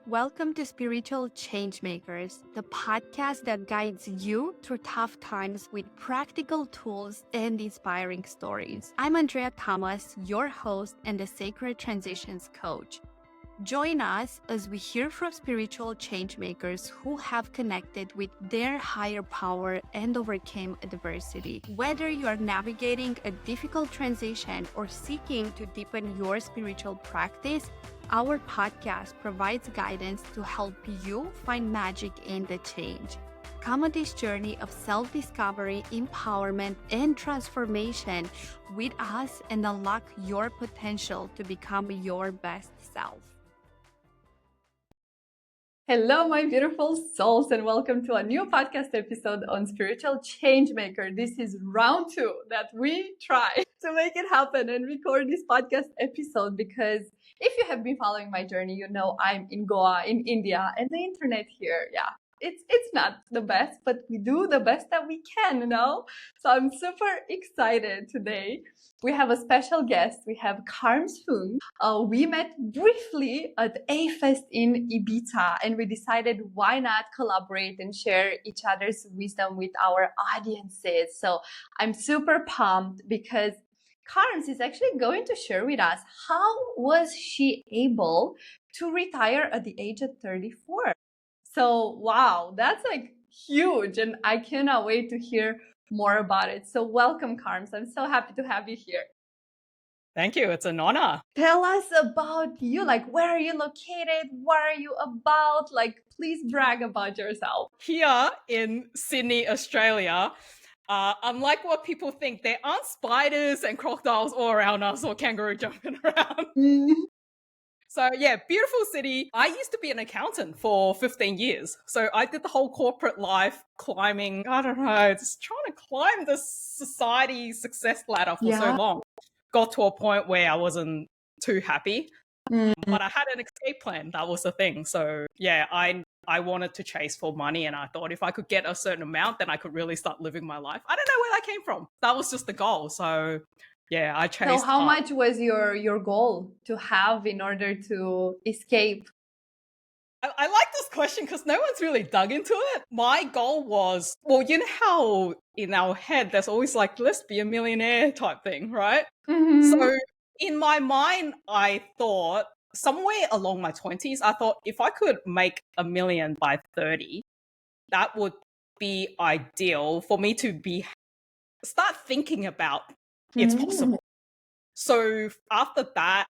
Welcome to Spiritual Changemakers, the podcast that guides you through tough times with practical tools and inspiring stories. I'm Andreea Tamas, your host and the Sacred Transitions Coach. Join us as we hear from spiritual changemakers who have connected with their higher power and overcame adversity. Whether you are navigating a difficult transition or seeking to deepen your spiritual practice, our podcast provides guidance to help you find magic in the change. Come on this journey of self-discovery, empowerment, and transformation with us and unlock your potential to become your best self. Hello, my beautiful souls, and welcome to a new podcast episode on Spiritual Changemaker. This is round 2 that we try to make it happen and record this podcast episode because if you have been following my journey, you know I'm in Goa, in India, and the internet here, it's not the best, but we do the best that we can, you know? So I'm super excited today. We have a special guest. We have Karman Fung. We met briefly at A-Fest in Ibiza, and we decided why not collaborate and share each other's wisdom with our audiences. So I'm super pumped because Karms is actually going to share with us how was she able to retire at the age of 34. So, wow, that's like huge. And I cannot wait to hear more about it. So welcome, Karms. I'm so happy to have you here. Thank you. It's an honor. Tell us about you. Like, where are you located? What are you about? Like, please brag about yourself. Here in Sydney, Australia, unlike what people think, there aren't spiders and crocodiles all around us or kangaroo jumping around. So yeah, beautiful city. I used to be an accountant for 15 years. So I did the whole corporate life climbing, I don't know, just trying to climb the society success ladder for so long. Got to a point where I wasn't too happy, but I had an escape plan. That was the thing. So yeah, I wanted to chase for money, and I thought if I could get a certain amount, then I could really start living my life. I don't know where that came from. That was just the goal. So yeah, I chased. So how much was your goal to have in order to escape? I like this question because no one's really dug into it. My goal was, well, you know how in our head there's always like, let's be a millionaire type thing, right? So in my mind, I thought somewhere along my 20s, I thought if I could make $1 million by 30, that would be ideal for me to start thinking about it's possible. So after that,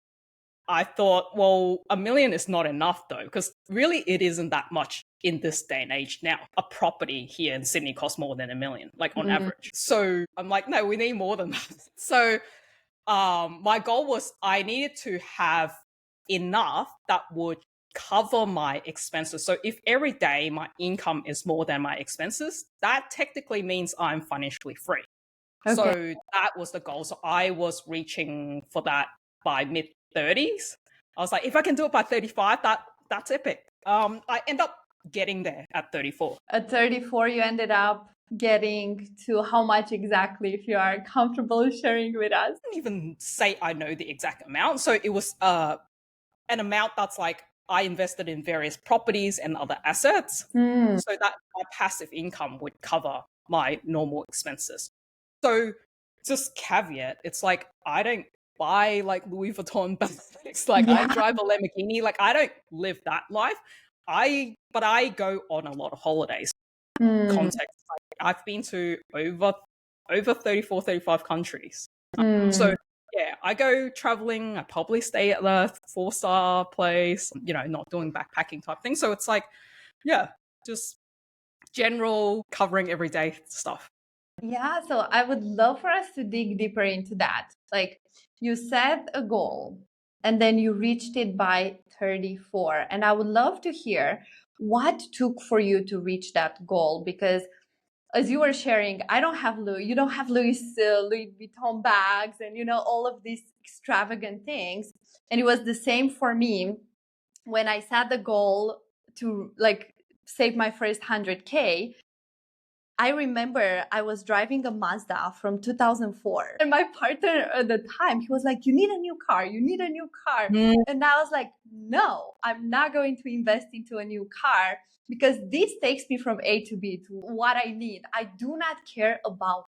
I thought, well, $1 million is not enough though, because really it isn't that much in this day and age now. A property here in Sydney costs more than $1 million, like on average. So I'm like, no, we need more than that. So my goal was I needed to have enough that would cover my expenses. So if every day my income is more than my expenses, that technically means I'm financially free. Okay. So that was the goal. So I was reaching for that by mid-30s. I was like, if I can do it by 35, that's epic. I end up getting there at 34. At 34, you ended up getting to how much exactly, if you are comfortable sharing with us? I didn't even say I know the exact amount. So it was an amount that's like I invested in various properties and other assets so that my passive income would cover my normal expenses. So just caveat, it's like I don't buy like Louis Vuitton bags. Like I drive a Lamborghini. Like I don't live that life. But I go on a lot of holidays. Context. Like, I've been to over 34, 35 countries. So yeah, I go traveling. I probably stay at the 4-star place, you know, not doing backpacking type thing. So it's like, yeah, just general covering everyday stuff. Yeah, so I would love for us to dig deeper into that. Like you set a goal and then you reached it by 34. And I would love to hear what took for you to reach that goal, because as you were sharing, you don't have Louis Vuitton bags and, you know, all of these extravagant things. And it was the same for me when I set the goal to like save my first 100K. I remember I was driving a Mazda from 2004 and my partner at the time, he was like, you need a new car. And I was like, no, I'm not going to invest into a new car because this takes me from A to B to what I need. I do not care about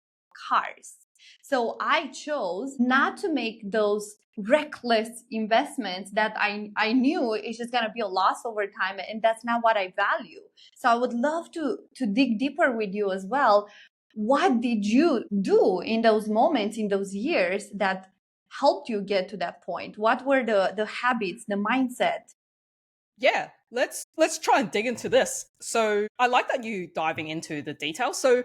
cars. So I chose not to make those reckless investments that I knew it's just going to be a loss over time, and that's not what I value. So I would love to dig deeper with you as well. What did you do in those moments, in those years, that helped you get to that point? What were the habits, the mindset? Yeah, let's try and dig into this. So I like that you diving into the details. So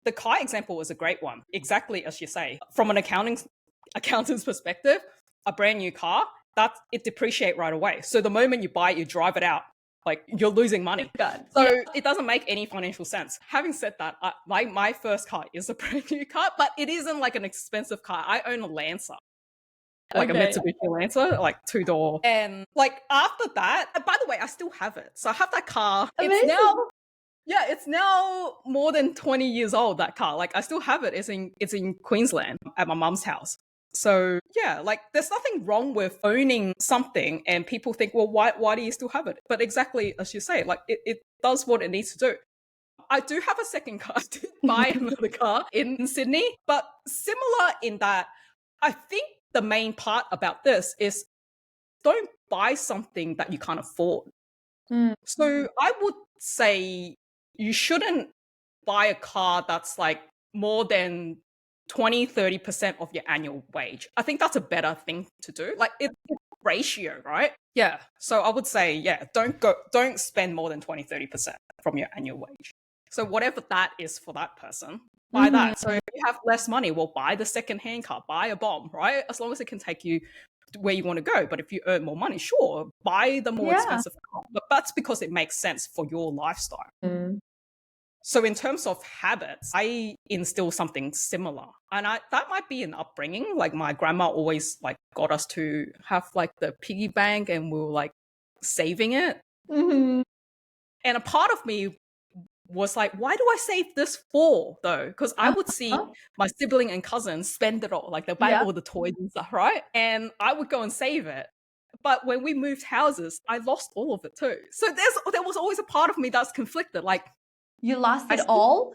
the car example was a great one, exactly as you say. From an accountant's perspective, a brand new car, that it depreciate right away. So the moment you buy it, you drive it out, like you're losing money. So it doesn't make any financial sense. Having said that, my first car is a brand new car, but it isn't like an expensive car. I own a Lancer. Like a Mitsubishi Lancer, like 2-door. And like after that, by the way, I still have it. So I have that car. Amazing. It's now more than 20 years old, that car. Like I still have it. It's in Queensland at my mum's house. So yeah, like there's nothing wrong with owning something and people think, well, why do you still have it? But exactly as you say, like it does what it needs to do. I do have a second car. I did buy another car in Sydney, but similar in that I think the main part about this is don't buy something that you can't afford. So I would say you shouldn't buy a car that's like more than 20-30% of your annual wage. I think that's a better thing to do. Like it's a ratio, right? Yeah. So I would say, yeah, don't spend more than 20-30% from your annual wage. So whatever that is for that person, buy that. So if you have less money, well, buy the second-hand car, buy a bomb, right? As long as it can take you where you want to go. But if you earn more money, sure, buy the more expensive car. But that's because it makes sense for your lifestyle. So in terms of habits, I instill something similar. And that might be an upbringing. Like my grandma always like got us to have like the piggy bank and we were like saving it. And a part of me was like, why do I save this for though? Because I would see my sibling and cousins spend it all, like they buy all the toys and stuff, right? And I would go and save it. But when we moved houses, I lost all of it too. So there was always a part of me that's conflicted. Like, you lost it all?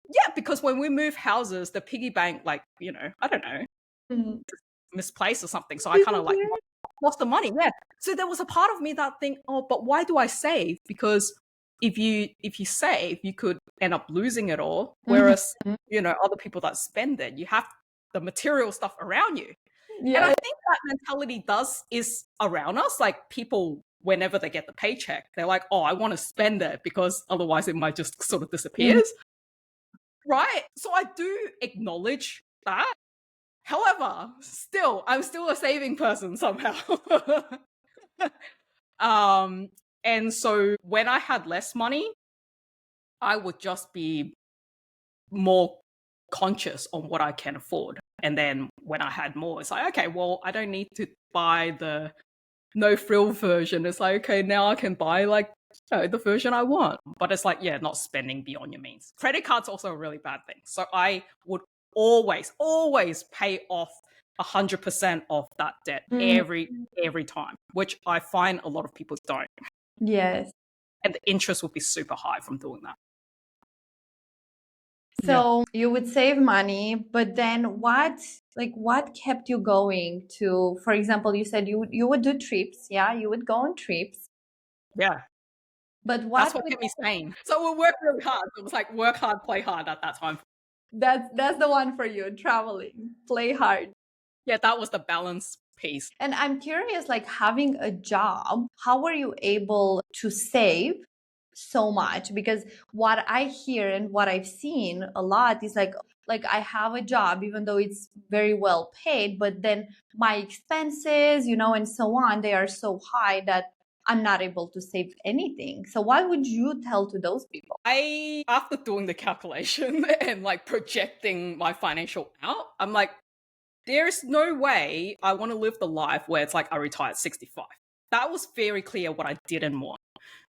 Yeah, because when we moved houses, the piggy bank, like, I don't know, misplaced or something. So I kind of like lost the money. Yeah. So there was a part of me that think, oh, but why do I save? Because if you save, you could end up losing it all. Whereas, other people that spend it, you have the material stuff around you. Yeah. And I think that mentality is around us. Like people, whenever they get the paycheck, they're like, oh, I want to spend it because otherwise it might just sort of disappears. Right. So I do acknowledge that. However, I'm still a saving person somehow. And so when I had less money, I would just be more conscious on what I can afford. And then when I had more, it's like, okay, well, I don't need to buy the no frill version. It's like, okay, now I can buy like the version I want. But it's like, yeah, not spending beyond your means. Credit cards also a really bad thing. So I would always pay off 100% of that debt every time, which I find a lot of people don't. Yes. And the interest would be super high from doing that. So you would save money, but then what kept you going to, for example, you said you would do trips. Yeah, you would go on trips. Yeah. But that's what kept me sane. So we'll work really hard. It was like work hard, play hard at that time. That's the one for you, traveling, play hard. Yeah, that was the balance piece. And I'm curious, like having a job, how were you able to save so much? Because what I hear and what I've seen a lot is like I have a job, even though it's very well paid, but then my expenses, and so on, they are so high that I'm not able to save anything. So what would you tell to those people? After doing the calculation and like projecting my financial out, I'm like, there's no way I want to live the life where it's like I retire at 65. That was very clear what I didn't want.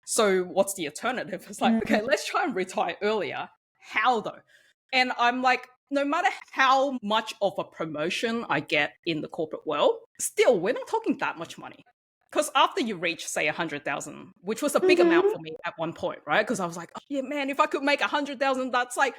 So what's the alternative? It's like, okay, let's try and retire earlier. How though? And I'm like, no matter how much of a promotion I get in the corporate world, still, we're not talking that much money. because after you reach, say, 100,000, which was a big amount for me at one point, right? Because I was like, oh, yeah, man, if I could make 100,000, that's like,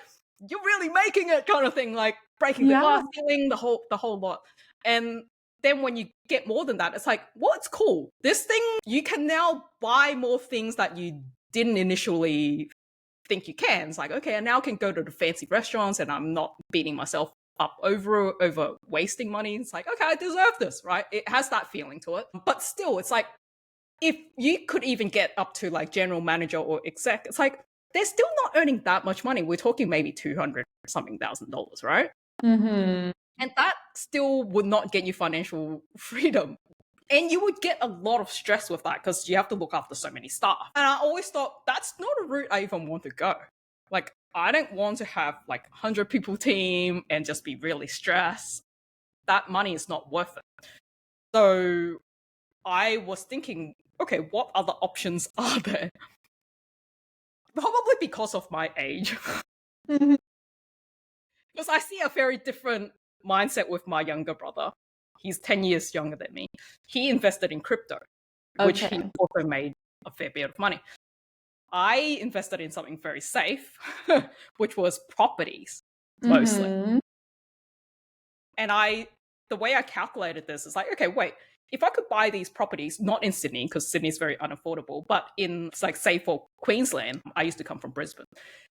you're really making it kind of thing, like breaking the glass ceiling, the whole lot. And then when you get more than that, it's like, well, it's cool. This thing, you can now buy more things that you didn't initially think you can. It's like, okay, I now can go to the fancy restaurants and I'm not beating myself up over wasting money. It's like, okay, I deserve this, right? It has that feeling to it. But still, it's like, if you could even get up to like general manager or exec, it's like, they're still not earning that much money. We're talking maybe $200 something thousand, right? And that still would not get you financial freedom. And you would get a lot of stress with that because you have to look after so many staff. And I always thought that's not a route I even want to go. Like, I don't want to have like 100 people team and just be really stressed. That money is not worth it. So I was thinking, okay, what other options are there? Probably because of my age. Because I see a very different mindset with my younger brother. He's 10 years younger than me. He invested in crypto, which he also made a fair bit of money. I invested in something very safe, which was properties, mostly. And the way I calculated this is like, okay, wait, if I could buy these properties, not in Sydney, because Sydney is very unaffordable, but in, like, say, for Queensland, I used to come from Brisbane.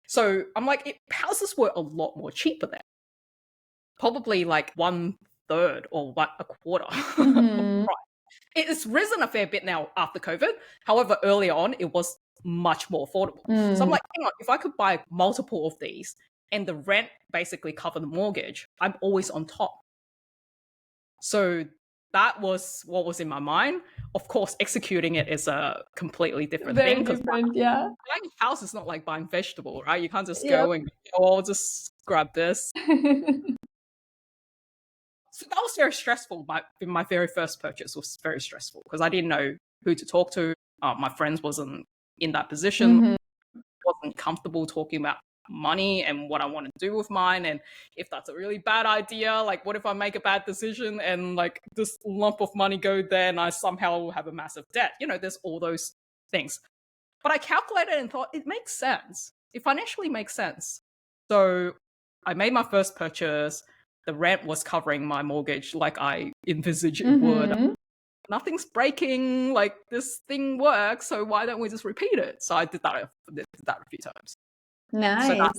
So I'm like, houses were a lot more cheaper there. Probably like 1/3 or a quarter. Right. It's risen a fair bit now after COVID. However, early on, it was much more affordable. So I'm like, hang on, if I could buy multiple of these and the rent basically cover the mortgage, I'm always on top. So that was what was in my mind. Of course, executing it is a completely different thing. Very different, yeah. Buying a house is not like buying vegetable, right? You can't just go and I'll just grab this. So that was very stressful. My very first purchase was very stressful because I didn't know who to talk to. My friends wasn't in that position. Wasn't comfortable talking about money and what I want to do with mine, and if that's a really bad idea. Like, what if I make a bad decision and like this lump of money go there and I somehow have a massive debt? You know, there's all those things. But I calculated and thought it makes sense. It financially makes sense. So I made my first purchase. The rent was covering my mortgage like I envisaged it would. Nothing's breaking, like this thing works, so why don't we just repeat it? So I did that a few times. Nice. So that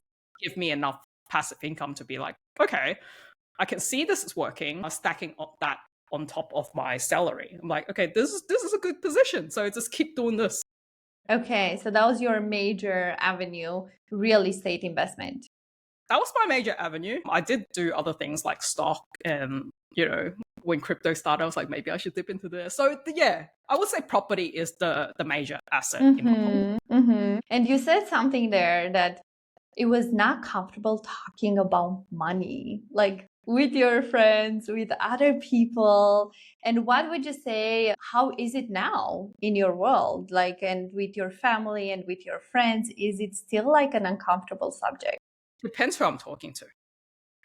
gave me enough passive income to be like, okay, I can see this is working. I'm stacking up that on top of my salary. I'm like, okay, this is a good position. So just keep doing this. Okay, so that was your major avenue, real estate investment. That was my major avenue. I did do other things like stock and, you know, when crypto started, I was like, maybe I should dip into this. So yeah, I would say property is the major asset in my portfolio. And you said something there that it was not comfortable talking about money, like with your friends, with other people. And what would you say, how is it now in your world? Like, and with your family and with your friends, is it still like an uncomfortable subject? Depends who I'm talking to.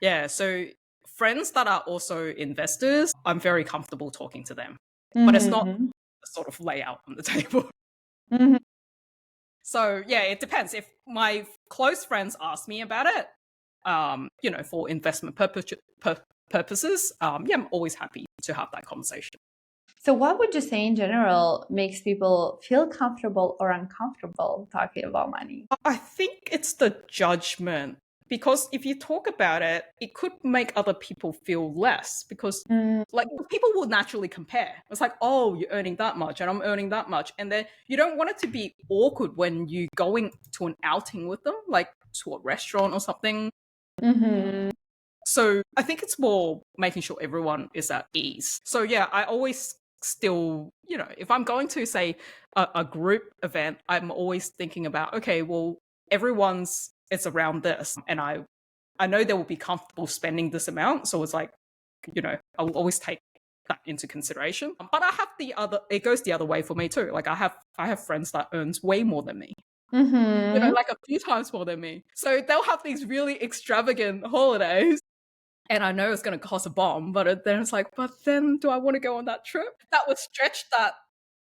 Yeah, so friends that are also investors, I'm very comfortable talking to them. But it's not a sort of layout on the table. So yeah, it depends. If my close friends ask me about it, you know, for investment purposes, yeah, I'm always happy to have that conversation. So what would you say in general makes people feel comfortable or uncomfortable talking about money? I think it's the judgment. Because if you talk about it, it could make other people feel less because like people will naturally compare. It's like, oh, you're earning that much and I'm earning that much. And then you don't want it to be awkward when you're going to an outing with them, like to a restaurant or something. So I think it's more making sure everyone is at ease. So yeah, I always still, you know, if I'm going to say a group event, I'm always thinking about, okay, well, it's around this. And I know they will be comfortable spending this amount. So it's like, you know, I'll always take that into consideration. But I have it goes the other way for me too. Like I have friends that earns way more than me. You know, like a few times more than me. So they'll have these really extravagant holidays. And I know it's going to cost a bomb, but then it's like, but then do I want to go on that trip? That would stretch that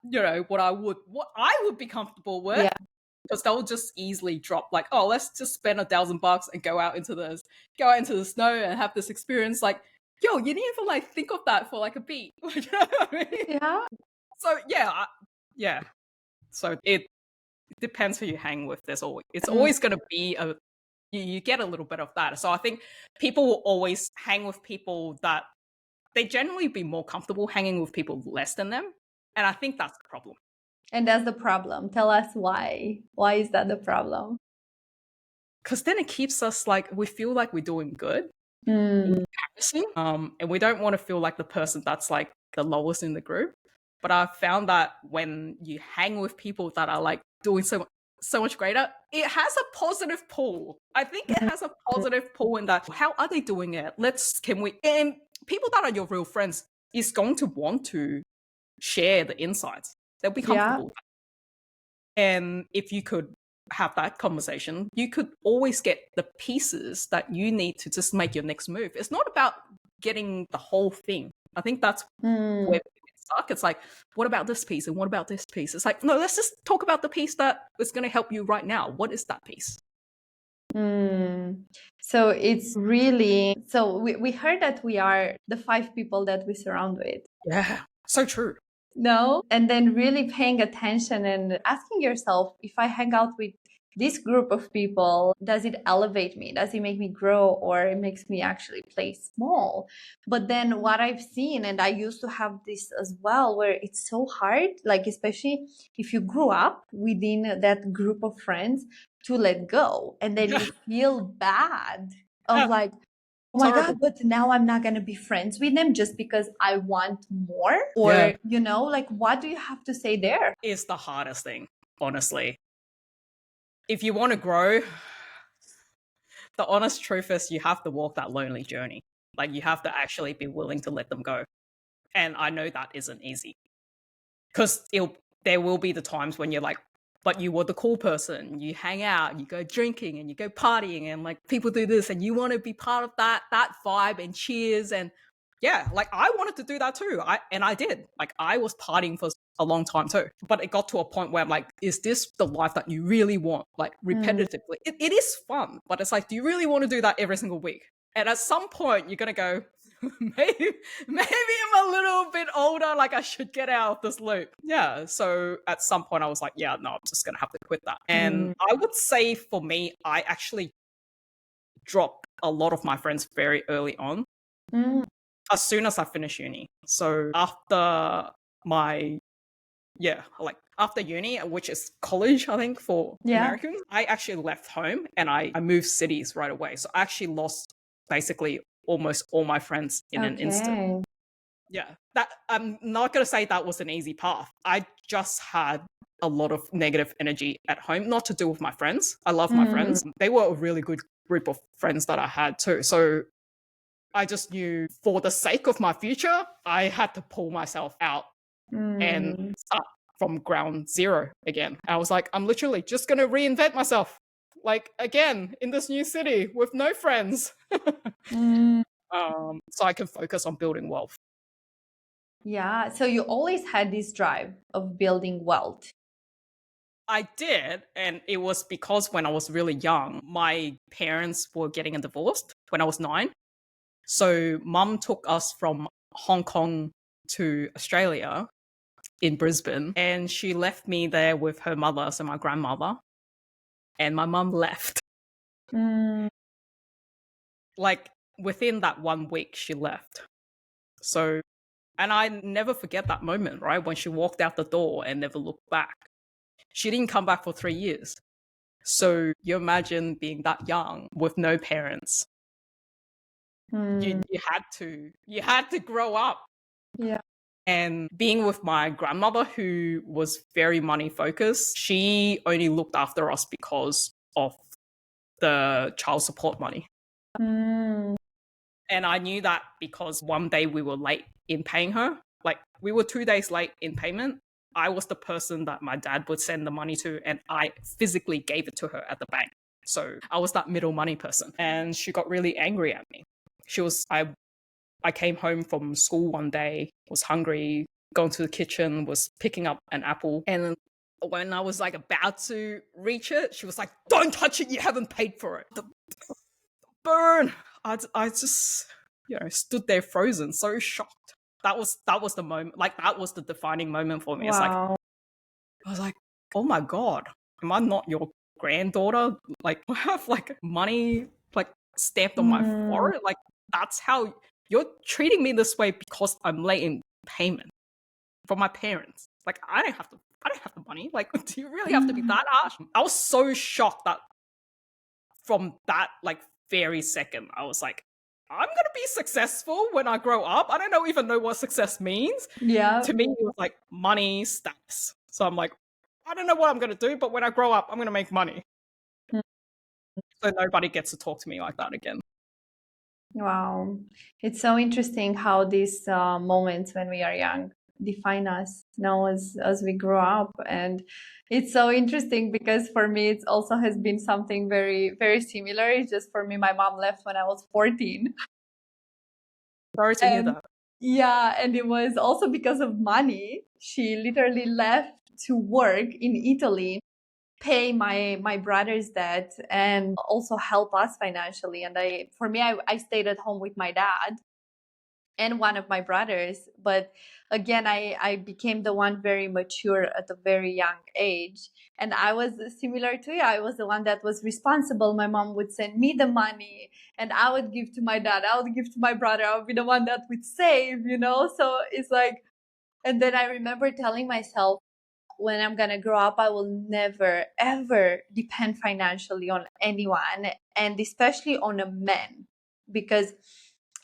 what I would be comfortable with. Yeah. Because they'll just easily drop like, oh, let's just spend $1,000 and go out into the snow and have this experience. Like, yo, you didn't even like think of that for like a beat. You know what I mean? Yeah. So yeah. So it depends who you hang with. It's always going to be you get a little bit of that. So I think people will always hang with people that they generally be more comfortable hanging with people less than them, and I think that's the problem. And that's the problem. Tell us why. Why is that the problem? Because then it keeps us like we feel like we're doing good. Mm. And we don't want to feel like the person that's like the lowest in the group. But I've found that when you hang with people that are like doing so much greater, it has a positive pull. I think it has a positive pull in that. How are they doing it? And people that are your real friends is going to want to share the insights. They'll be comfortable with that. And if you could have that conversation, you could always get the pieces that you need to just make your next move. It's not about getting the whole thing. I think that's where we stuck. It's like, what about this piece? And what about this piece? It's like, no, let's just talk about the piece that is going to help you right now. What is that piece? So it's really, so we heard that we are the 5 people that we surround with. Yeah, so true. No? And then really paying attention and asking yourself, if I hang out with this group of people, does it elevate me? Does it make me grow, or it makes me actually play small? But then what I've seen, and I used to have this as well, where it's so hard, like especially if you grew up within that group of friends, to let go. And then you feel bad of like, oh my God, but now I'm not going to be friends with them just because I want more. Or, like, what do you have to say there? It's the hardest thing, honestly. If you want to grow, the honest truth is you have to walk that lonely journey. Like, you have to actually be willing to let them go. And I know that isn't easy. Because there will be the times when you're like, but you were the cool person. You hang out, you go drinking and you go partying, and like people do this and you want to be part of that vibe and cheers. And yeah, like I wanted to do that too. I did. Like I was partying for a long time too. But it got to a point where I'm like, is this the life that you really want? Like repetitively. It is fun, but it's like, do you really want to do that every single week? And at some point you're going to go, maybe I'm a little bit older, like I should get out of this loop. Yeah, so at some point I was like, yeah, no, I'm just gonna have to quit that. And I would say for me, I actually dropped a lot of my friends very early on, as soon as I finished uni. So after after uni, which is college, I think, for Americans, I actually left home and I moved cities right away. So I actually lost basically almost all my friends in an instant. Yeah, that I'm not going to say that was an easy path. I just had a lot of negative energy at home, not to do with my friends. I love my friends. They were a really good group of friends that I had too. So I just knew for the sake of my future, I had to pull myself out and start from ground zero again. I was like, I'm literally just going to reinvent myself. Like again in this new city with no friends. So I can focus on building wealth. Yeah. So you always had this drive of building wealth. I did. And it was because when I was really young, my parents were getting a divorce when I was 9. So mum took us from Hong Kong to Australia in Brisbane, and she left me there with her mother, so my grandmother, and my mum left. Like within that 1 week, she left. So, and I never forget that moment, right? When she walked out the door and never looked back. She didn't come back for 3 years. So you imagine being that young with no parents. You had to grow up. Yeah. And being with my grandmother, who was very money focused, she only looked after us because of the child support money. And I knew that because one day we were late in paying her. Like we were 2 days late in payment. I was the person that my dad would send the money to, and I physically gave it to her at the bank. So I was that middle money person. And she got really angry at me. I came home from school one day, was hungry, going to the kitchen, was picking up an apple. And when I was like about to reach it, she was like, "Don't touch it. You haven't paid for it." The burn. I just, stood there frozen, so shocked. That was the moment. Like, that was the defining moment for me. It's like, Wow. I was like, oh my God, am I not your granddaughter? Like, I have like money like stamped on my forehead. Like, that's how you're treating me this way because I'm late in payment from my parents. Like, I don't have the money. Like, do you really have to be that harsh? I was so shocked that from that like very second, I was like, I'm gonna be successful when I grow up. I don't even know what success means. Yeah. To me, it was like money, status. So I'm like, I don't know what I'm gonna do, but when I grow up, I'm gonna make money. So nobody gets to talk to me like that again. Wow. It's so interesting how these moments when we are young define us now as we grow up. And it's so interesting because for me, it also has been something very, very similar. It's just for me, my mom left when I was 14. Sorry to hear that. Yeah, and it was also because of money. She literally left to work in Italy, pay my brother's debt, and also help us financially. And I stayed at home with my dad and one of my brothers. But again, I became the one very mature at a very young age. And I was similar to you. I was the one that was responsible. My mom would send me the money and I would give to my dad. I would give to my brother. I would be the one that would save, So it's like, and then I remember telling myself, when I'm going to grow up, I will never, ever depend financially on anyone, and especially on a man, because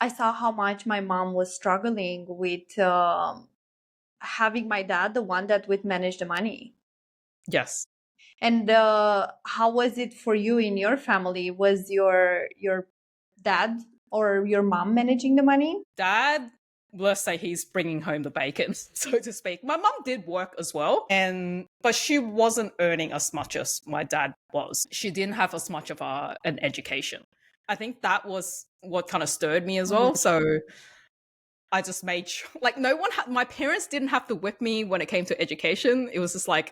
I saw how much my mom was struggling with having my dad, the one that would manage the money. Yes. And how was it for you in your family? Was your dad or your mom managing the money? Dad, let's say he's bringing home the bacon, so to speak. My mum did work as well, but she wasn't earning as much as my dad was. She didn't have as much of an education. I think that was what kind of stirred me as well. So I just made sure, like, my parents didn't have to whip me when it came to education. It was just like,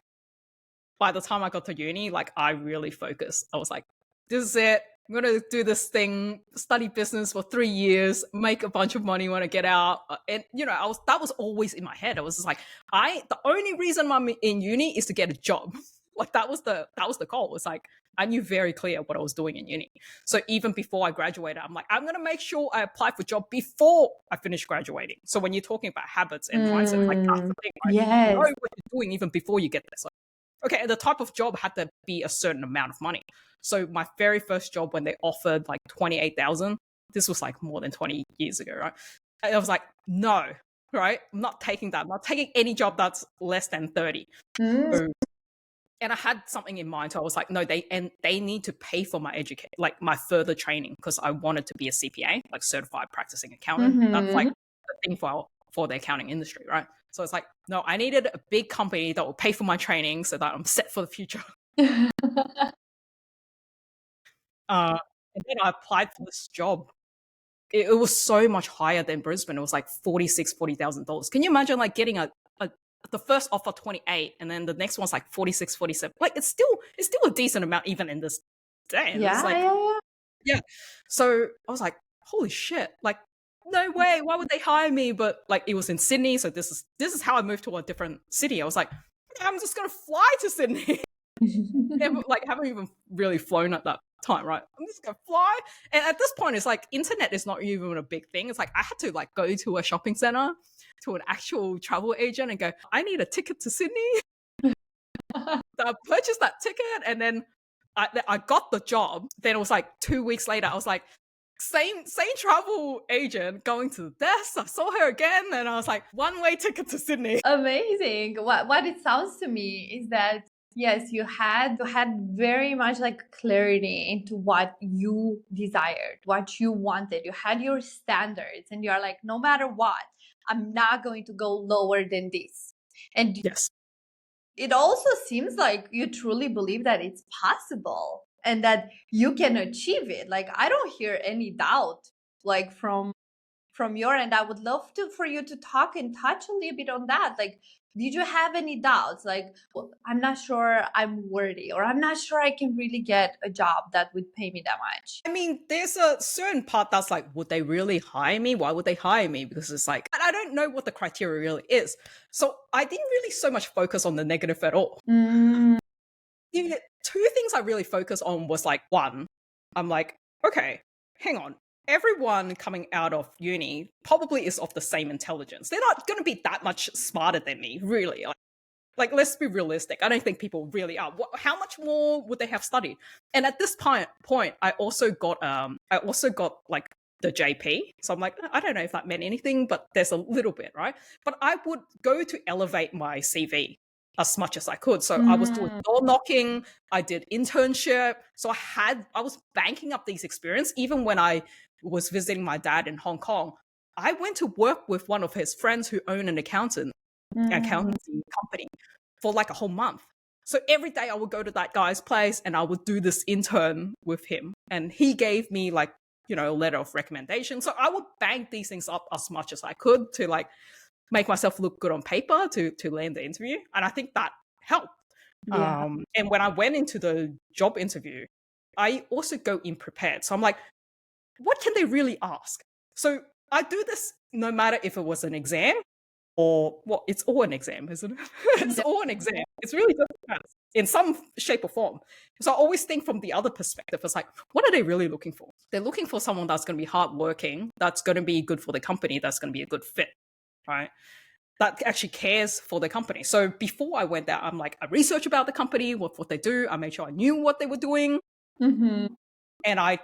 by the time I got to uni, like, I really focused. I was like, this is it. I'm going to do this thing, study business for 3 years, make a bunch of money when I get out. And, that was always in my head. I was just like, the only reason I'm in uni is to get a job. Like, that was the goal. It's like, I knew very clear what I was doing in uni. So even before I graduated, I'm like, I'm going to make sure I apply for a job before I finish graduating. So when you're talking about habits and mindset, like, that's the thing, right? Yes. You know what you're doing even before you get there. So, okay, the type of job had to be a certain amount of money. So my very first job, when they offered like 28,000, this was like more than 20 years ago, right? I was like, no, right? I'm not taking that. I'm not taking any job that's less than 30. So, and I had something in mind. So I was like, no, they need to pay for my like my further training, because I wanted to be a CPA, like certified practicing accountant. That's like the thing for the accounting industry, right? So it's like, no, I needed a big company that will pay for my training so that I'm set for the future. And then I applied for this job. It was so much higher than Brisbane. It was like $40,000. Can you imagine like getting the first offer 28 and then the next one's like 46, 47? Like, it's still a decent amount even in this day. And Yeah, like, yeah. So I was like, holy shit, like, no way, why would they hire me? But like, it was in Sydney, so this is how I moved to a different city. I was like, I'm just gonna fly to Sydney. Haven't even really flown at that time, right? I'm just gonna fly. And at this point, it's like, internet is not even a big thing. It's like, I had to like go to a shopping center, to an actual travel agent, and go, I need a ticket to Sydney. So I purchased that ticket, and then I got the job. Then it was like 2 weeks later, I was like, same travel agent, going to the desk. I saw her again, and I was like, one-way ticket to Sydney. Amazing. What it sounds to me is that, yes, you had very much like clarity into what you desired, what you wanted. You had your standards, and you're like, no matter what, I'm not going to go lower than this. And yes, it also seems like you truly believe that it's possible and that you can achieve it. Like, I don't hear any doubt, like, from from your end. I would love for you to talk and touch a little bit on that. Like, did you have any doubts? Like, well, I'm not sure I'm worthy, or I'm not sure I can really get a job that would pay me that much. I mean, there's a certain part that's like, would they really hire me? Why would they hire me? Because it's like, I don't know what the criteria really is. So I didn't really so much focus on the negative at all. Yeah, two things I really focused on was like, one, I'm like, okay, hang on. Everyone coming out of uni probably is of the same intelligence. They're not going to be that much smarter than me, really. Like, let's be realistic. I don't think people really are. How much more would they have studied? And at this point, I also got like the JP. So I'm like, I don't know if that meant anything, but there's a little bit, right? But I would go to elevate my CV as much as I could. So I was doing door knocking, I did internship. So I was banking up these experience. Even when I was visiting my dad in Hong Kong, I went to work with one of his friends who owned an accountancy company for like a whole month. So every day I would go to that guy's place and I would do this intern with him. And he gave me like, a letter of recommendation. So I would bank these things up as much as I could to like make myself look good on paper to land the interview. And I think that helped. Yeah. And when I went into the job interview, I also go in prepared. So I'm like, what can they really ask? So I do this no matter if it was an exam or it's all an exam, isn't it? It's all an exam. It's really just in some shape or form. So I always think from the other perspective, it's like, what are they really looking for? They're looking for someone that's going to be hardworking, that's going to be good for the company, that's going to be a good fit, right? That actually cares for the company. So before I went there, I'm like, I researched about the company, what they do. I made sure I knew what they were doing. And I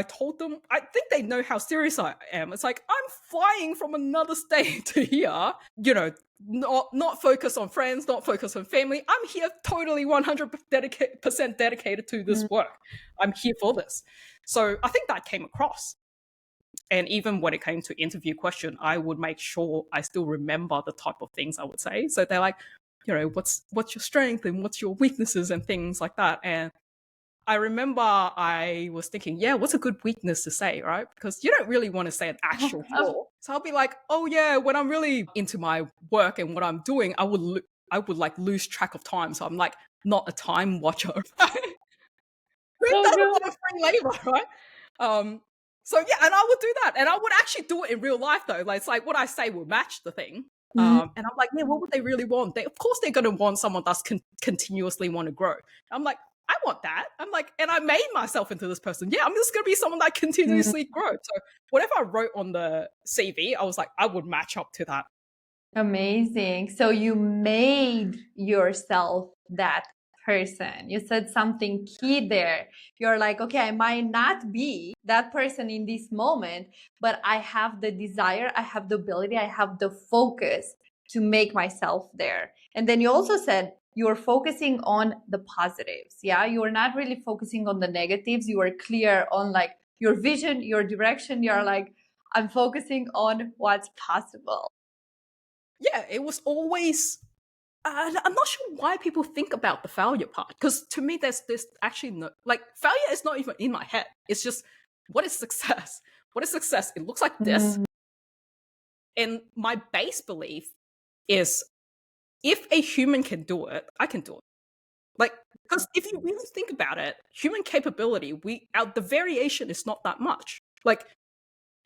told them, I think they know how serious I am. It's like, I'm flying from another state to here, not focus on friends, not focus on family. I'm here totally 100% dedicated to this work. I'm here for this. So I think that came across. And even when it came to interview question, I would make sure I still remember the type of things I would say. So they're like, what's your strength and what's your weaknesses and things like that. And I remember I was thinking, what's a good weakness to say, right? Because you don't really want to say an actual flaw. So I'll be like, oh yeah, when I'm really into my work and what I'm doing, I would like lose track of time. So I'm like not a time watcher. That's a lot of free labor, right? So yeah, and I would do that, and I would actually do it in real life though. Like it's like what I say will match the thing. And I'm like, what would they really want? Of course they're going to want someone that's continuously want to grow. I'm like, I want that. I'm like, and I made myself into this person. Yeah, I'm just going to be someone that continuously grows. So whatever I wrote on the CV, I was like, I would match up to that. Amazing. So you made yourself that person. You said something key there. You're like, okay, I might not be that person in this moment, but I have the desire, I have the ability, I have the focus to make myself there. And then you also said you're focusing on the positives. Yeah, you're not really focusing on the negatives. You are clear on like your vision, your direction. You're like, I'm focusing on what's possible. Yeah, it was always I'm not sure why people think about the failure part, because to me there's actually no, like, failure is not even in my head. It's just, what is success? What is success? It looks like this. And my base belief is, if a human can do it, I can do it. Like, because if you really think about it, human capability, the variation is not that much. Like,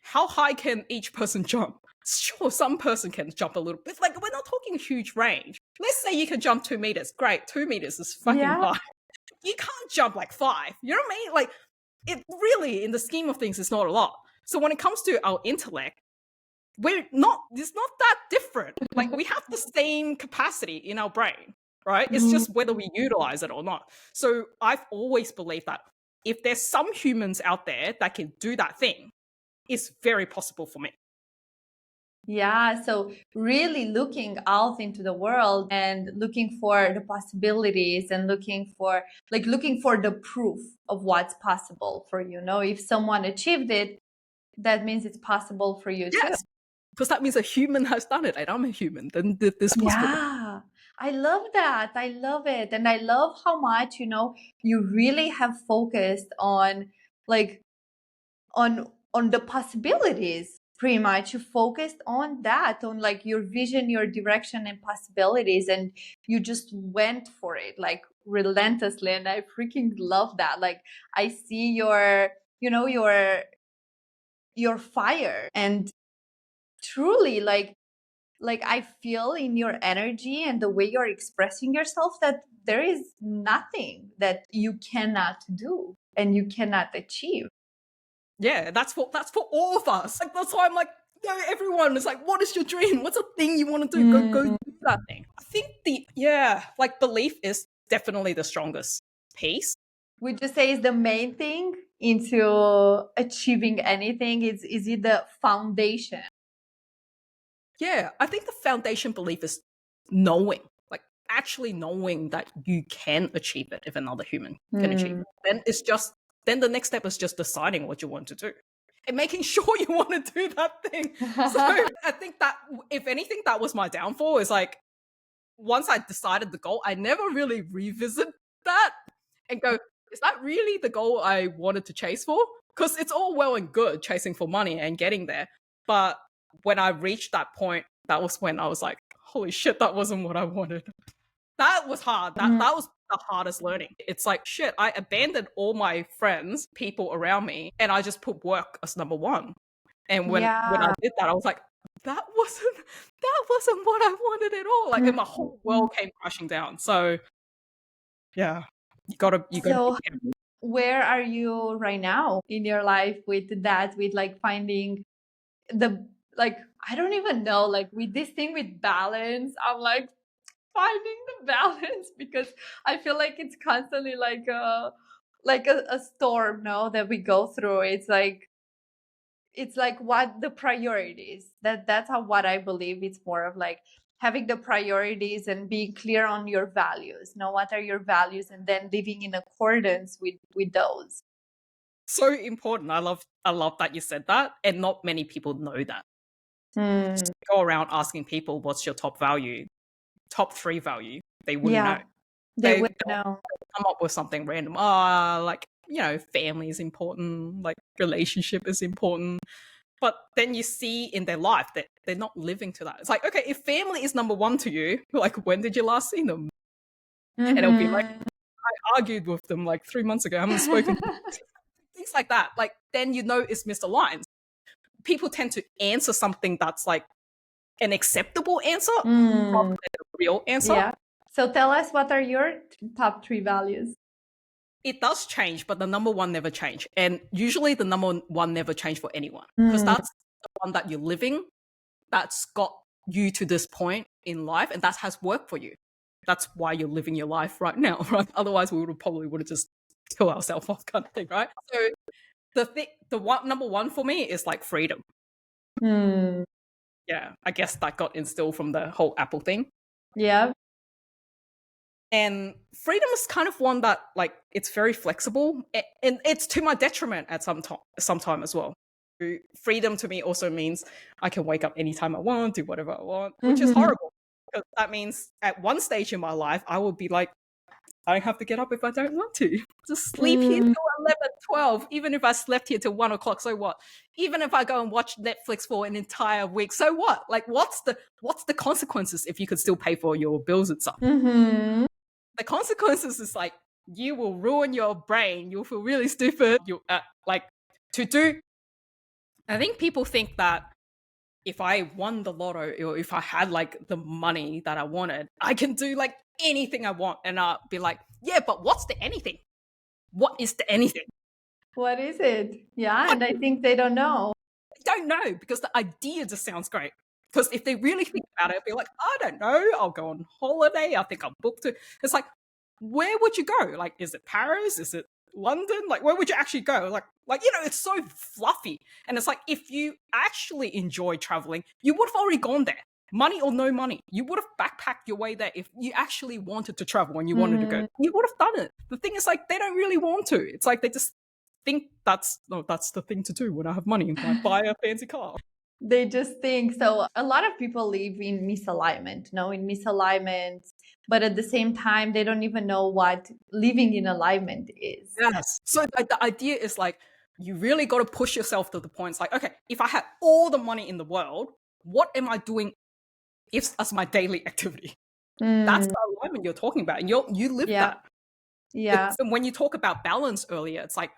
how high can each person jump? Sure, some person can jump a little bit. Like, we're not talking a huge range. Let's say you can jump 2 meters. Great, 2 meters is fucking high. You can't jump like 5. You know what I mean? Like, it really, in the scheme of things, is not a lot. So when it comes to our intellect, it's not that different. Like, we have the same capacity in our brain, right? It's just whether we utilize it or not. So I've always believed that if there's some humans out there that can do that thing, it's very possible for me. Yeah, so really looking out into the world and looking for the possibilities and looking for the proof of what's possible for you. If someone achieved it, that means it's possible for you too. Because that means a human has done it, and I'm a human. Then this possible. Yeah, I love that. I love it, and I love how much you really have focused on on the possibilities pretty much you focused on that, on like your vision, your direction and possibilities, and you just went for it like relentlessly. And I freaking love that. Like I see your, you know, your fire, and truly like I feel in your energy and the way you're expressing yourself that there is nothing that you cannot do and you cannot achieve. Yeah, that's for all of us. Like that's why I'm like, everyone is like, what is your dream? What's a thing you want to do? Go do that thing. I think like belief is definitely the strongest piece. Would you say is the main thing into achieving anything? Is it the foundation? Yeah, I think the foundation belief is knowing, like actually knowing that you can achieve it if another human can achieve it. Then the next step is just deciding what you want to do and making sure you want to do that thing. So I think that if anything, that was my downfall, is like once I decided the goal, I never really revisit that and go, is that really the goal I wanted to chase for? Because it's all well and good chasing for money and getting there. But when I reached that point, that was when I was like, holy shit, that wasn't what I wanted. That was hard. That was the hardest learning. It's like, shit, I abandoned all my friends, people around me, and I just put work as number one. And when I did that, I was like, that wasn't what I wanted at all. Like, and my whole world came crashing down. So yeah, you gotta So where are you right now in your life with that, with like finding the, like, I don't even know, like with this thing with balance? I'm like finding the balance because I feel like it's constantly like a storm, no, that we go through. It's like what the priorities, that's how, what I believe. It's more of like having the priorities and being clear on your values. Know what are your values, and then living in accordance with those. So important. I love that you said that, and not many people know that. So go around asking people what's your top value, top 3 value, they wouldn't know. They would know. Come up with something random. Like, you know, family is important, like relationship is important. But then you see in their life that they're not living to that. It's like, okay, if family is number 1 to you, like when did you last see them? And it'll be like, I argued with them like 3 months ago. I haven't spoken to them. Things like that. Like then you know it's misaligned. People tend to answer something that's like an acceptable answer rather than a real answer. Yeah. So tell us, what are your top 3 values? It does change, but the number 1 never change. And usually the number 1 never change for anyone, because that's the one that you're living, that's got you to this point in life, and that has worked for you. That's why you're living your life right now, right? Otherwise we would have just kill ourselves off, kind of thing, right? So number 1 for me is like freedom. Yeah, I guess that got instilled from the whole Apple thing. Yeah. And freedom is kind of one that, like, it's very flexible, and it's to my detriment at some time as well. Freedom to me also means I can wake up anytime I want, do whatever I want, which is horrible, because that means at one stage in my life I would be like, I don't have to get up if I don't want to. Just sleep here till 11, 12. Even if I slept here till 1 o'clock, so what? Even if I go and watch Netflix for an entire week, so what? Like, what's the consequences if you could still pay for your bills and stuff? The consequences is like, you will ruin your brain. You'll feel really stupid. I think people think that if I won the lotto, or if I had like the money that I wanted, I can do like anything I want. And I'll be like, yeah, but what's the anything? What is the anything? What is it? Yeah, and I think they don't know. They don't know, because the idea just sounds great. Because if they really think about it, it'll be like, I don't know, I'll go on holiday. I think I'm booked to. It's like, where would you go? Like, is it Paris? Is it London? Like, where would you actually go? Like, you know, it's so fluffy. And it's like, if you actually enjoy traveling, you would have already gone there. Money or no money, you would have backpacked your way there. If you actually wanted to travel and you wanted to go, you would have done it. The thing is, like, they don't really want to. It's like they just think that's the thing to do when I have money and I buy a fancy car. They just think so. A lot of people live in misalignment, but at the same time, they don't even know what living in alignment is. Yes. So like, the idea is like, you really got to push yourself to the point. It's like, okay, if I had all the money in the world, what am I doing as my daily activity? That's the alignment you're talking about, and you live that. Yeah. When you talk about balance earlier, it's like,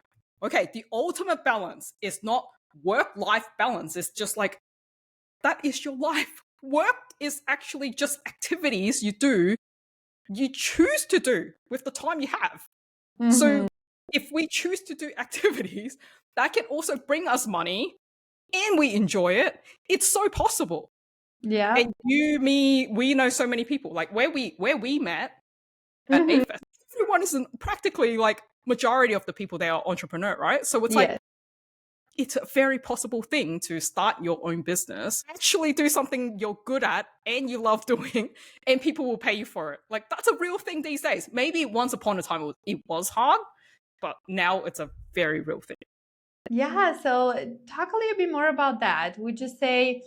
okay, the ultimate balance is not work-life balance. It's just like, that is your life. Work is actually just activities you choose to do with the time you have. So if we choose to do activities that can also bring us money and we enjoy it, it's so possible. Yeah. And you, me, we know so many people. Like where we met at AFES, everyone isn't practically like majority of the people there are entrepreneur, right? So it's like, it's a very possible thing to start your own business, actually do something you're good at and you love doing, and people will pay you for it. Like that's a real thing these days. Maybe once upon a time it was hard, but now it's a very real thing. Yeah, so talk a little bit more about that. Would you say,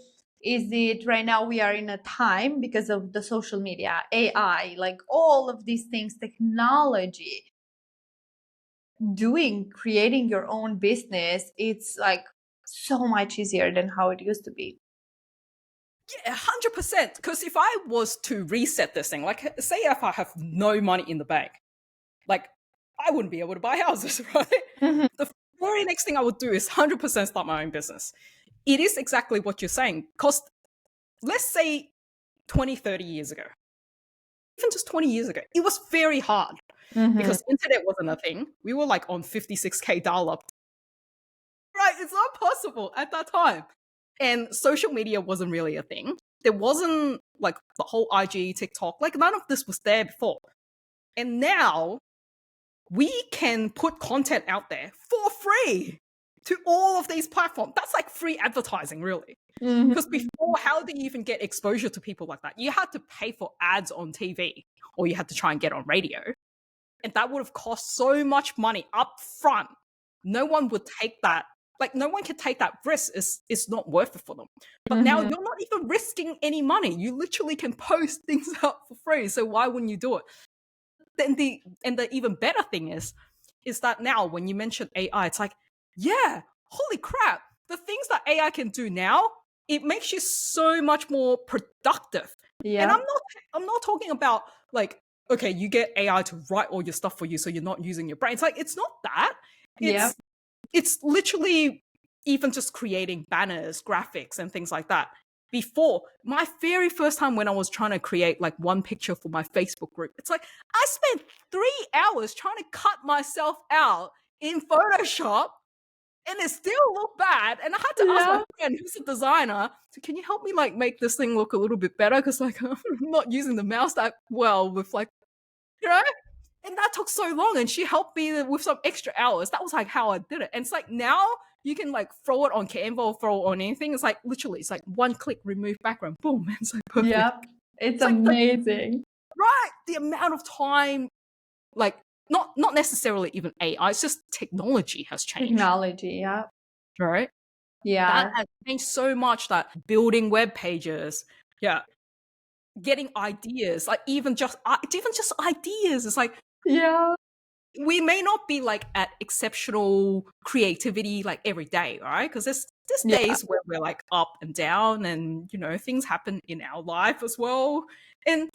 is it right now we are in a time because of the social media, AI, like all of these things, technology, creating your own business, it's like so much easier than how it used to be. Yeah, 100%. Because if I was to reset this thing, like say if I have no money in the bank, like I wouldn't be able to buy houses, right? The very next thing I would do is 100% start my own business. It is exactly what you're saying. Because let's say 20, 30 years ago, even just 20 years ago, it was very hard because internet wasn't a thing. We were like on 56K dial-up. Right, it's not possible at that time. And social media wasn't really a thing. There wasn't like the whole IG, TikTok, like none of this was there before. And now we can put content out there for free to all of these platforms. That's like free advertising, really. Because before, how do you even get exposure to people like that? You had to pay for ads on TV, or you had to try and get on radio. And that would have cost so much money up front. No one would take that. Like, no one can take that risk. It's not worth it for them. But now you're not even risking any money. You literally can post things up for free. So why wouldn't you do it? Then the even better thing is that now when you mention AI, it's like, yeah, holy crap. The things that AI can do now, it makes you so much more productive. Yeah. And I'm not talking about like, okay, you get AI to write all your stuff for you so you're not using your brain. It's like, it's not that. It's literally even just creating banners, graphics, and things like that. Before, my very first time when I was trying to create like one picture for my Facebook group, it's like I spent 3 hours trying to cut myself out in Photoshop and it still looked bad. And I had to ask my friend who's a designer, so can you help me like make this thing look a little bit better? Because like I'm not using the mouse that well with like, you know? And that took so long, and she helped me with some extra hours. That was like how I did it. And it's like now you can like throw it on Canva or throw it on anything. It's like literally, it's like one click, remove background, boom. It's like perfect. Yep. It's like amazing. Right. The amount of time, like not necessarily even AI, it's just technology has changed. Technology, yeah. Right? Yeah. That has changed so much, that building web pages, getting ideas, like even just ideas. It's like, we may not be like at exceptional creativity like every day, right? Because there's days where we're like up and down, and you know things happen in our life as well. And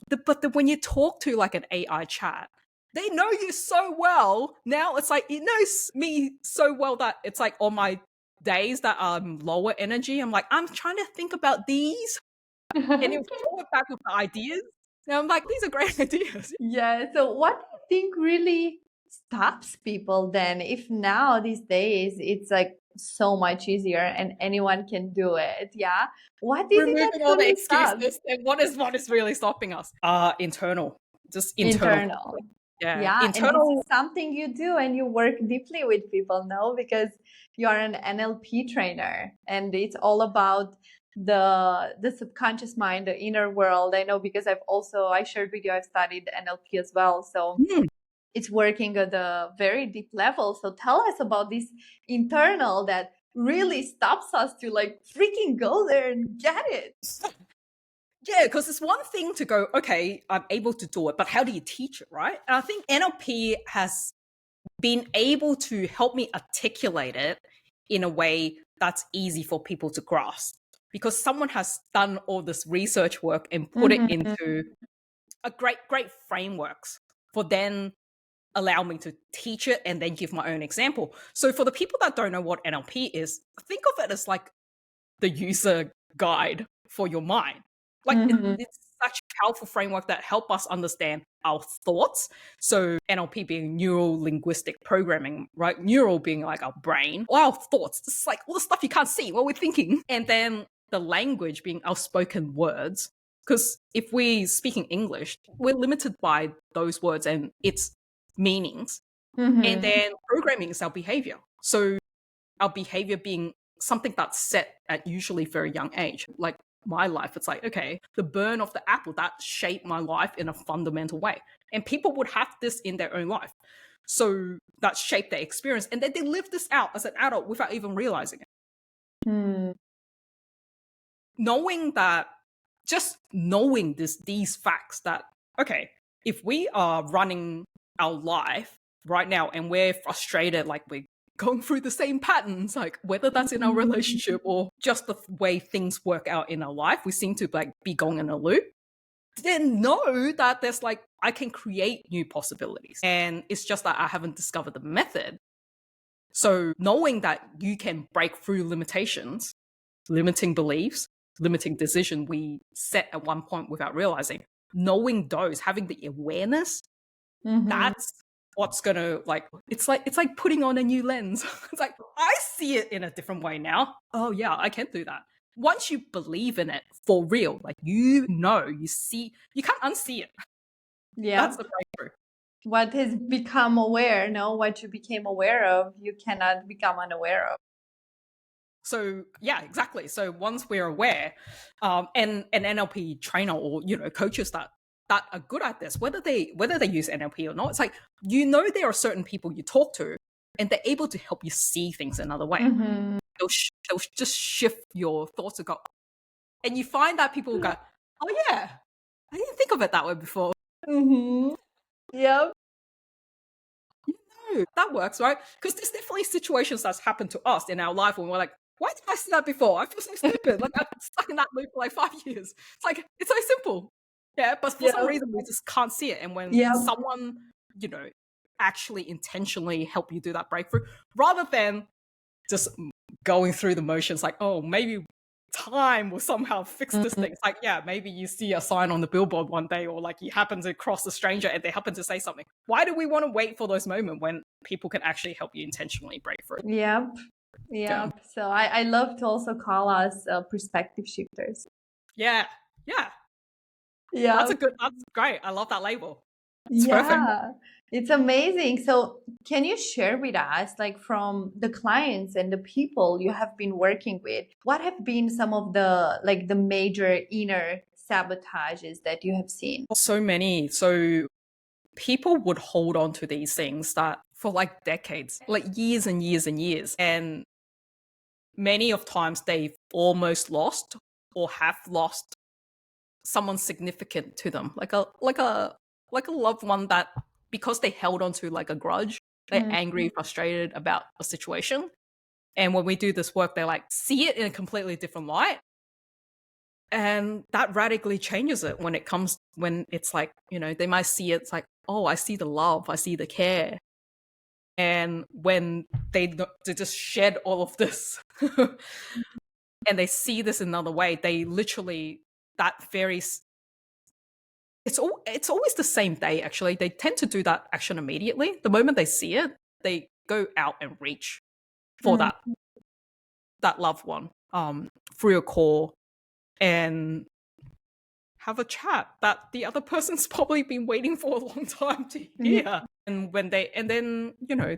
when you talk to like an AI chat, they know you so well. Now it's like it knows me so well that it's like on my days that I'm lower energy, I'm like, I'm trying to think about these, and it'll throw it back with the ideas. And I'm like, these are great ideas. Yeah. So what do you think really stops people then, if now these days it's like so much easier and anyone can do it? Yeah. What is it that Removing all the really excuses. stops? And what is really stopping us? Internal. Just internal. Yeah. Internal. And this is something you do, and you work deeply with people, no? Because you are an NLP trainer, and it's all about the subconscious mind, the inner world. I know because I shared with you, I've studied NLP as well. So it's working at a very deep level. So tell us about this internal that really stops us to like freaking go there and get it. Yeah, because it's one thing to go, okay, I'm able to do it, but how do you teach it, right? And I think NLP has being able to help me articulate it in a way that's easy for people to grasp, because someone has done all this research work and put it into a great frameworks for then allow me to teach it and then give my own example. So for the people that don't know what NLP is, think of it as like the user guide for your mind. Like it's such a powerful framework that help us understand our thoughts. So NLP being neural linguistic programming, right? Neural being like our brain, or our thoughts. It's like all the stuff you can't see, what we're thinking. And then the language being our spoken words. Because if we speak in English, we're limited by those words and its meanings. And then programming is our behavior. So our behavior being something that's set at usually very young age. Like my life, it's like, okay, the burn of the apple, that shaped my life in a fundamental way. And people would have this in their own life. So that shaped their experience. And then they live this out as an adult without even realizing it. Knowing that, just knowing these facts that, okay, if we are running our life right now and we're frustrated, like we're going through the same patterns, like whether that's in our relationship or just the way things work out in our life, we seem to like be going in a loop, then know that there's like, I can create new possibilities. And it's just that I haven't discovered the method. So knowing that you can break through limitations, limiting beliefs, limiting decision we set at one point without realizing, knowing those, having the awareness, that's what's gonna like it's like putting on a new lens. It's like I see it in a different way now. Oh yeah, I can do that. Once you believe in it for real, like you see, you can't unsee it. Yeah, that's the breakthrough. What has become aware, no, what you became aware of, you cannot become unaware of. So yeah, exactly. So once we're aware, and an NLP trainer or coaches that are good at this, whether they use NLP or not, it's like there are certain people you talk to, and they're able to help you see things another way. They'll just shift your thoughts and go, and you find that people go, oh yeah, I didn't think of it that way before. Yep. That works, right? Because there's definitely situations that's happened to us in our life when we're like, why did I see that before? I feel so stupid. Like I've been stuck in that loop for like 5 years. It's like, it's so simple. Yeah, but for some reason we just can't see it. And when someone, actually intentionally help you do that breakthrough, rather than just going through the motions like, oh, maybe time will somehow fix this thing. It's like, yeah, maybe you see a sign on the billboard one day, or like you happen to cross a stranger and they happen to say something. Why do we want to wait for those moments when people can actually help you intentionally break through? Yep. So I love to also call us perspective shifters. Yeah. That's great. I love that label. It's perfect. It's amazing. So can you share with us, like from the clients and the people you have been working with, what have been some of the major inner sabotages that you have seen? So many. So people would hold on to these things that for like decades, like years and years and years. And many of times they've almost lost or have lost someone significant to them, like a loved one that, because they held on to like a grudge, they're angry, frustrated about a situation. And when we do this work, they like see it in a completely different light. And that radically changes it when it's like, they might see it, it's like, oh, I see the love, I see the care. And when they just shed all of this and they see this another way, they literally, it's always the same day, actually. They tend to do that action immediately. The moment they see it, they go out and reach for that loved one through a call and have a chat that the other person's probably been waiting for a long time to hear. And then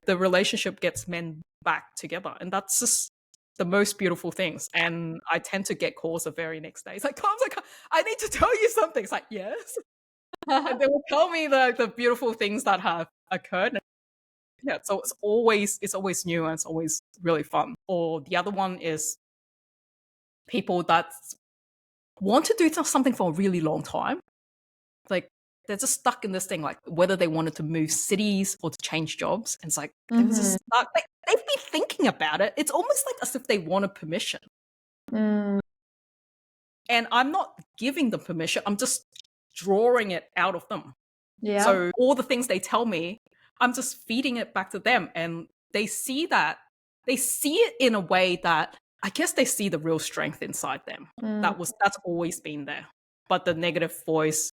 the relationship gets mended back together, and that's just the most beautiful things. And I tend to get calls the very next day. It's like, Karms, I need to tell you something. It's like, yes. And they will tell me the beautiful things that have occurred. Yeah, so it's always new and it's always really fun. Or the other one is people that want to do something for a really long time. Like they're just stuck in this thing, like whether they wanted to move cities or to change jobs. And it's like, they were just stuck. They've been thinking about it. It's almost like as if they wanted permission. And I'm not giving them permission. I'm just drawing it out of them. Yeah. So all the things they tell me, I'm just feeding it back to them. And they see that. They see it in a way that I guess they see the real strength inside them. That's always been there. But the negative voice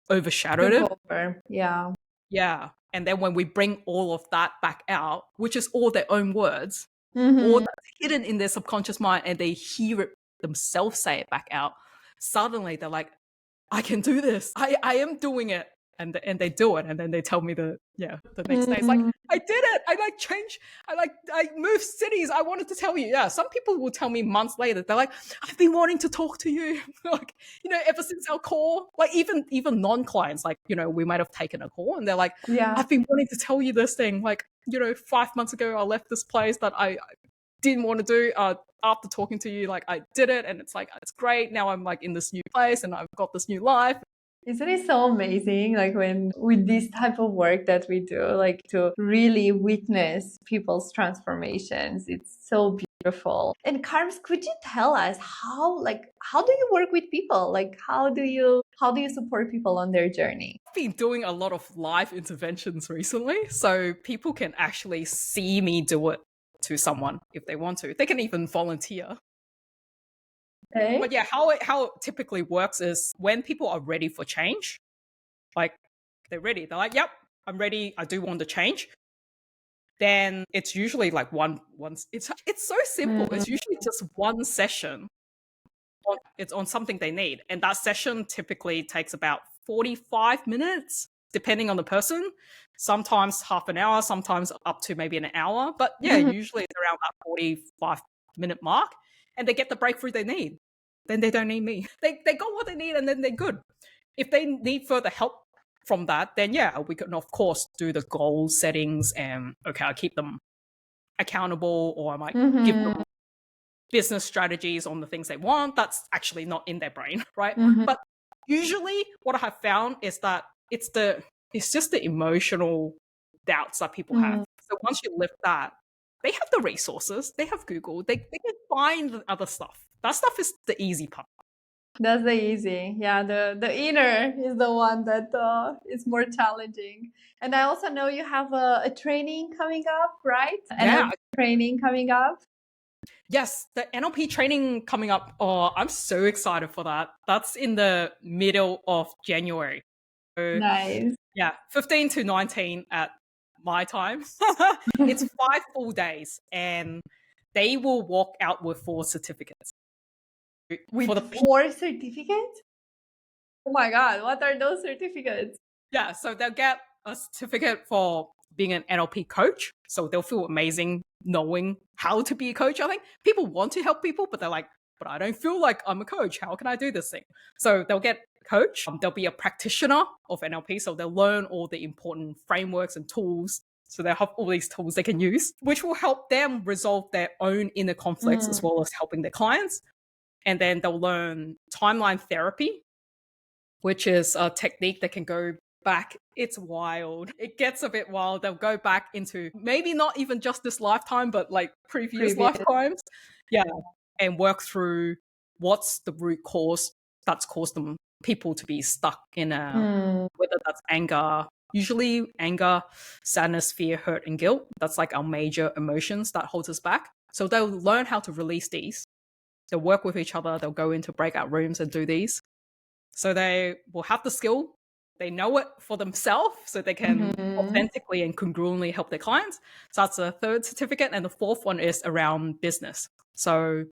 overshadowed it. Yeah. Yeah. And then when we bring all of that back out, which is all their own words, all that's hidden in their subconscious mind, and they hear it themselves say it back out, suddenly they're like, I can do this. I am doing it. And they do it. And then they tell me the next day, it's like, I did it. I moved cities. I wanted to tell you. Yeah. Some people will tell me months later, they're like, I've been wanting to talk to you. Like, ever since our call, like even non-clients, like, we might have taken a call and they're like, I've been wanting to tell you this thing. Like, 5 months ago, I left this place that I didn't want to do. After talking to you, like I did it. And it's like, it's great. Now I'm like in this new place and I've got this new life. Isn't it so amazing, like when with this type of work that we do, like to really witness people's transformations? It's so beautiful. And Karms, could you tell us how do you work with people? Like how do you support people on their journey? I've been doing a lot of live interventions recently, so people can actually see me do it to someone if they want to. They can even volunteer. Okay. But yeah, how it typically works is when people are ready for change, like they're ready. They're like, yep, I'm ready. I do want to change. Then it's usually like it's so simple. It's usually just one session. It's on something they need. And that session typically takes about 45 minutes, depending on the person. Sometimes half an hour, sometimes up to maybe an hour. But yeah, usually it's around that 45-minute mark. And they get the breakthrough they need. Then they don't need me. They got what they need and then they're good. If they need further help from that, then yeah, we can of course do the goal settings and I keep them accountable, or I might give them business strategies on the things they want. That's actually not in their brain, right? But usually what I have found is that it's just the emotional doubts that people have. So once you lift that, they have the resources. They have Google. They can find the other stuff. That stuff is the easy part. That's the easy. Yeah, the inner is the one that is more challenging. And I also know you have a training coming up, right? Yeah. NLP training coming up. Yes, the NLP training coming up. Oh, I'm so excited for that. That's in the middle of January. So, nice. Yeah, 15 to 19 at my time. It's 5 full days and they will walk out with 4 certificates. With 4 certificates? Oh my God, what are those certificates? Yeah, so they'll get a certificate for being an NLP coach. So they'll feel amazing knowing how to be a coach. I think people want to help people, but they're like, but I don't feel like I'm a coach. How can I do this thing? So they'll get coach. They'll be a practitioner of NLP. So they'll learn all the important frameworks and tools. So they'll have all these tools they can use, which will help them resolve their own inner conflicts as well as helping their clients. And then they'll learn timeline therapy, which is a technique that can go back. It's wild. It gets a bit wild. They'll go back into maybe not even just this lifetime, but like previous lifetimes. Yeah. And work through what's the root cause that's caused people to be stuck in whether that's anger, usually anger, sadness, fear, hurt, and guilt. That's like our major emotions that holds us back. So they'll learn how to release these. They'll work with each other. They'll go into breakout rooms and do these. So they will have the skill. They know it for themselves, so they can authentically and congruently help their clients. So that's the 3rd certificate. And the 4th one is around business. So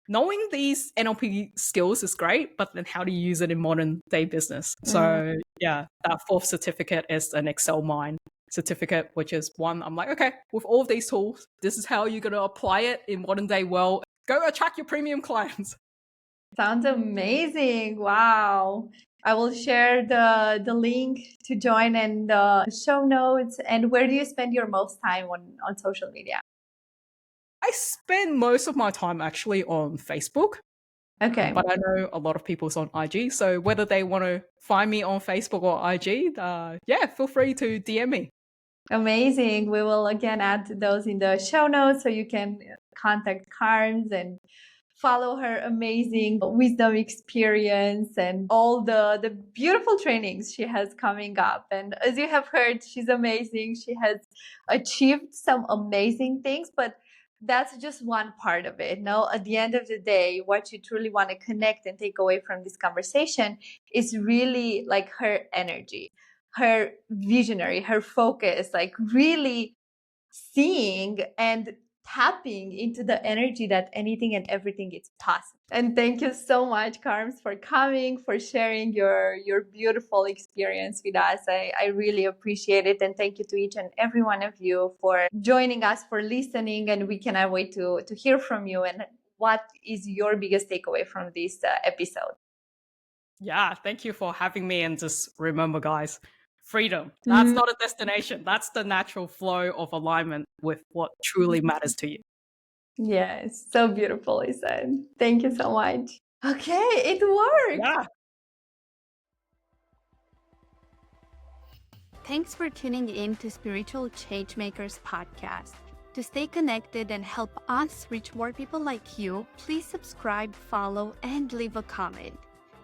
knowing these NLP skills is great, but then how do you use it in modern day business? So yeah, that 4th certificate is an Excel Mind certificate, which is one I'm like, okay, with all of these tools, this is how you're going to apply it in modern day world. Go attract your premium clients. Sounds amazing. Wow. I will share the link to join and the show notes. And where do you spend your most time on social media? I spend most of my time actually on Facebook. Okay. But I know a lot of people's on IG. So whether they want to find me on Facebook or IG, feel free to DM me. Amazing. We will again add those in the show notes so you can contact Karms and follow her amazing wisdom experience and all the beautiful trainings she has coming up. And as you have heard, she's amazing. She has achieved some amazing things, but that's just one part of it. No, at the end of the day, what you truly want to connect and take away from this conversation is really like her energy, her visionary, her focus, like really seeing and tapping into the energy that anything and everything is possible. And thank you so much, Karms, for coming, for sharing your beautiful experience with us. I really appreciate it. And thank you to each and every one of you for joining us, for listening. And we cannot wait to hear from you and what is your biggest takeaway from this episode. Yeah, thank you for having me. And just remember, guys, freedom. That's not a destination. That's the natural flow of alignment with what truly matters to you. Yes, so beautifully said. Thank you so much. Okay, it worked. Yeah. Thanks for tuning in to Spiritual Changemakers podcast. To stay connected and help us reach more people like you, please subscribe, follow, and leave a comment.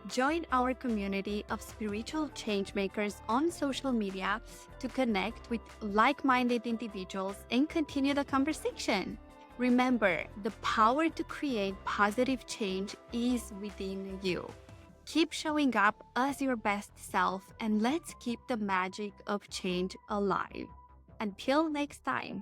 Join our community of spiritual changemakers on social media to connect with like-minded individuals and continue the conversation. Remember, the power to create positive change is within you. Keep showing up as your best self, and let's keep the magic of change alive. Until next time.